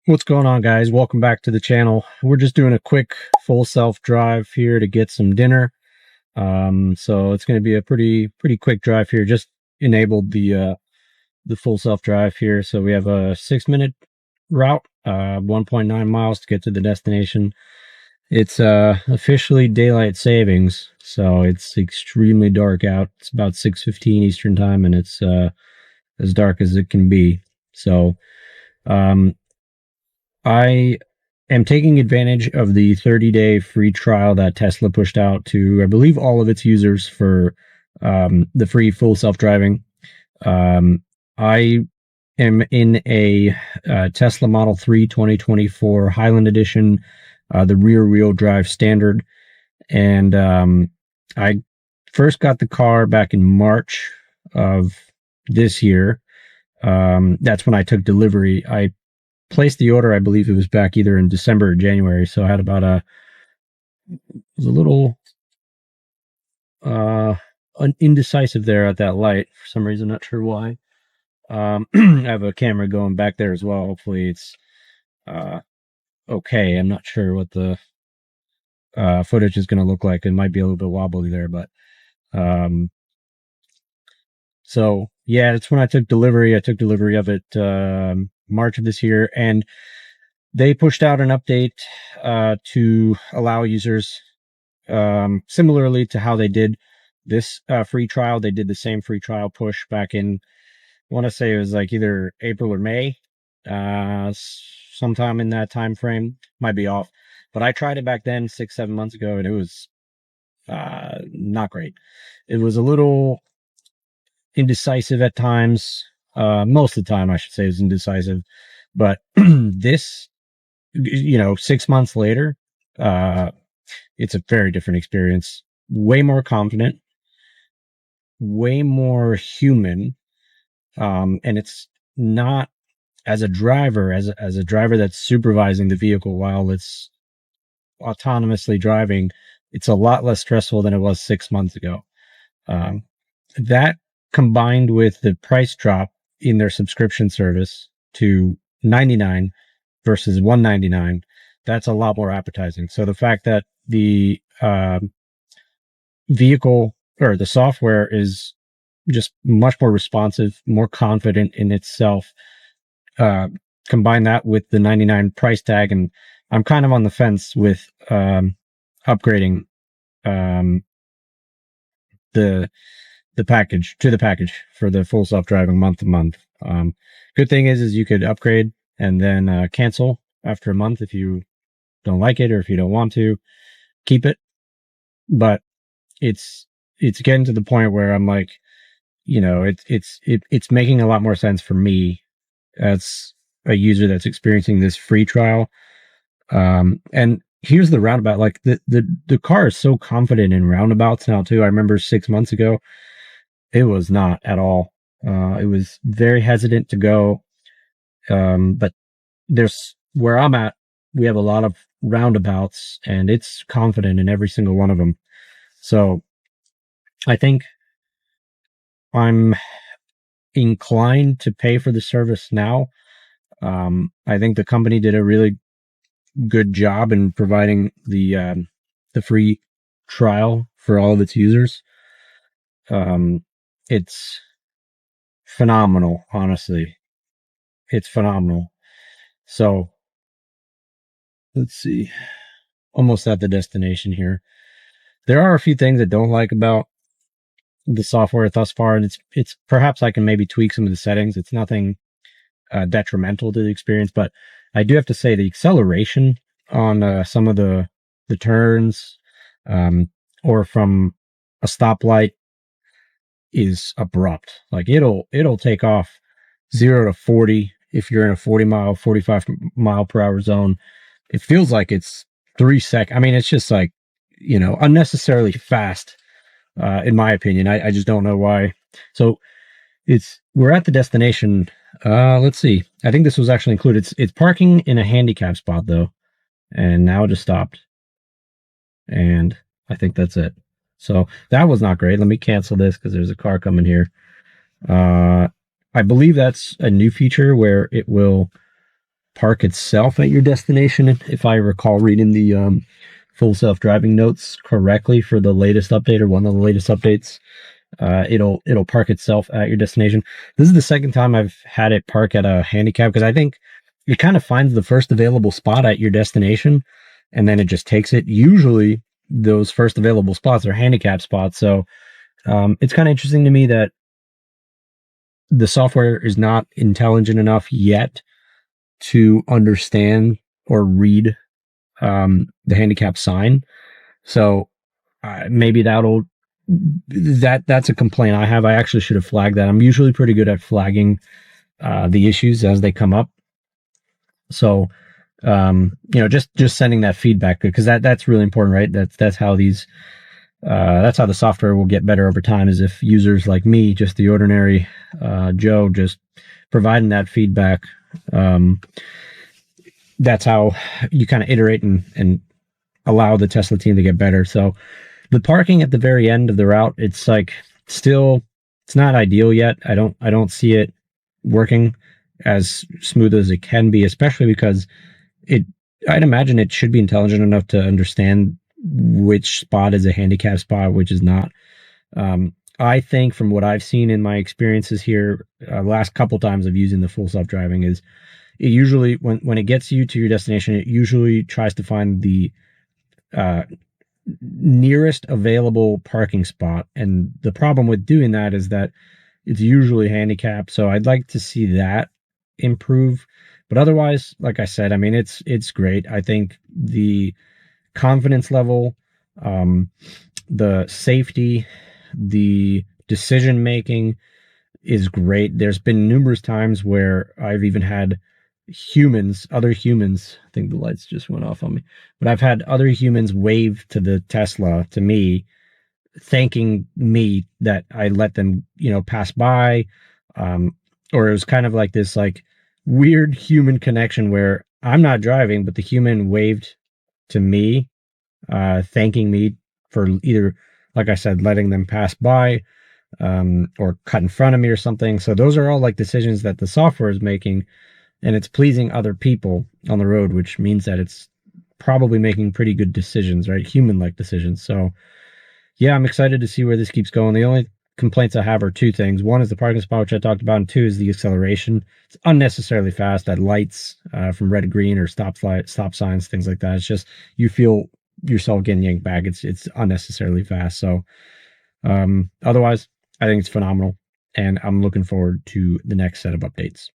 What's going on, guys? Welcome back to the channel. We're just doing a quick full self drive here to get some dinner. So it's going to be a pretty quick drive here. Just enabled the full self drive here. So we have a 6-minute route, 1.9 miles to get to the destination. It's officially daylight savings, so it's extremely dark out. It's about 6:15 Eastern time, and it's as dark as it can be. So I am taking advantage of the 30-day free trial that Tesla pushed out to, I believe, all of its users for the free full self-driving. I am in a Tesla Model 3 2024 Highland Edition, the rear-wheel drive standard. And I first got the car back in March of this year. That's when I took delivery. I placed the order, I believe it was back either in December or January. So I had about was a little indecisive there at that light for some reason, not sure why. I have a camera going back there as well. Hopefully it's okay. I'm not sure what the footage is going to look like. It might be a little bit wobbly there, but so yeah, that's when I took delivery. I took delivery of it March of this year, and they pushed out an update to allow users, similarly to how they did this free trial. They did the same free trial push back in, I want to say it was like either April or May, sometime in that time frame. Might be off, but I tried it back then 6-7 months ago, and it was not great. It was a little indecisive at times. Most of the time, I should say, it was indecisive. But this, 6 months later, it's a very different experience. Way more confident, way more human. And it's not as a driver, as a driver that's supervising the vehicle while it's autonomously driving. It's a lot less stressful than it was 6 months ago. That combined with the price drop in their subscription service to $99 versus $199, that's a lot more appetizing. So the fact that the vehicle or the software is just much more responsive, more confident in itself, combine that with the $99 price tag, and I'm kind of on the fence with upgrading the package for the full self-driving month to month. Good thing is you could upgrade and then cancel after a month if you don't like it, or if you don't want to keep it. But it's getting to the point where I'm like, it's making a lot more sense for me as a user that's experiencing this free trial. And here's the roundabout. Like the car is so confident in roundabouts now too. I remember 6 months ago, it was not at all. It was very hesitant to go. But there's where I'm at, we have a lot of roundabouts, and it's confident in every single one of them. So I think I'm inclined to pay for the service now. I think the company did a really good job in providing the free trial for all of its users. It's phenomenal, honestly. It's phenomenal. So let's see. Almost at the destination here. There are a few things I don't like about the software thus far, and it's perhaps I can maybe tweak some of the settings. It's nothing detrimental to the experience, but I do have to say the acceleration on some of the turns, or from a stoplight, is abrupt. Like it'll take off 0 to 40 if you're in a 45 mile per hour zone. It feels like it's 3 seconds. I mean, it's just like, unnecessarily fast, in my opinion. I just don't know why. So we're at the destination. Let's see. I think this was actually included. It's parking in a handicap spot though. And now it just stopped. And I think that's it. So that was not great. Let me cancel this because there's a car coming here. I believe that's a new feature where it will park itself at your destination. If I recall reading the full self-driving notes correctly for the latest update or one of the latest updates, it'll park itself at your destination. This is the second time I've had it park at a handicap because I think it kind of finds the first available spot at your destination and then it just takes it. Usually those first available spots are handicap spots. So it's kind of interesting to me that the software is not intelligent enough yet to understand or read the handicap sign. So maybe that's a complaint I have. I actually should have flagged that. I'm usually pretty good at flagging the issues as they come up. So just sending that feedback because that's really important, right? That's how the software will get better over time. Is if users like me, just the ordinary Joe, just providing that feedback. That's how you kind of iterate and allow the Tesla team to get better. So the parking at the very end of the route, it's like it's not ideal yet. I don't see it working as smooth as it can be, especially because I'd imagine it should be intelligent enough to understand which spot is a handicap spot, which is not. I think from what I've seen in my experiences here, last couple times of using the full self-driving is it usually, when it gets you to your destination, it usually tries to find the nearest available parking spot. And the problem with doing that is that it's usually handicapped. So I'd like to see that improve. But otherwise, like I said, I mean, it's great. I think the confidence level, the safety, the decision making is great. There's been numerous times where I've even had other humans, I think the lights just went off on me, but I've had other humans wave to the Tesla, to me, thanking me that I let them, pass by. Or it was kind of like this, like, weird human connection where I'm not driving, but the human waved to me, thanking me for either, like I said, letting them pass by, or cut in front of me or something. So those are all like decisions that the software is making, and it's pleasing other people on the road, which means that it's probably making pretty good decisions, right? Human-like decisions. So yeah, I'm excited to see where this keeps going. The only complaints I have are two things. One is the parking spot, which I talked about, and two is the acceleration. It's unnecessarily fast at lights, from red to green, or stop signs, things like that. It's just, you feel yourself getting yanked back. It's unnecessarily fast. So otherwise, I think it's phenomenal, and I'm looking forward to the next set of updates.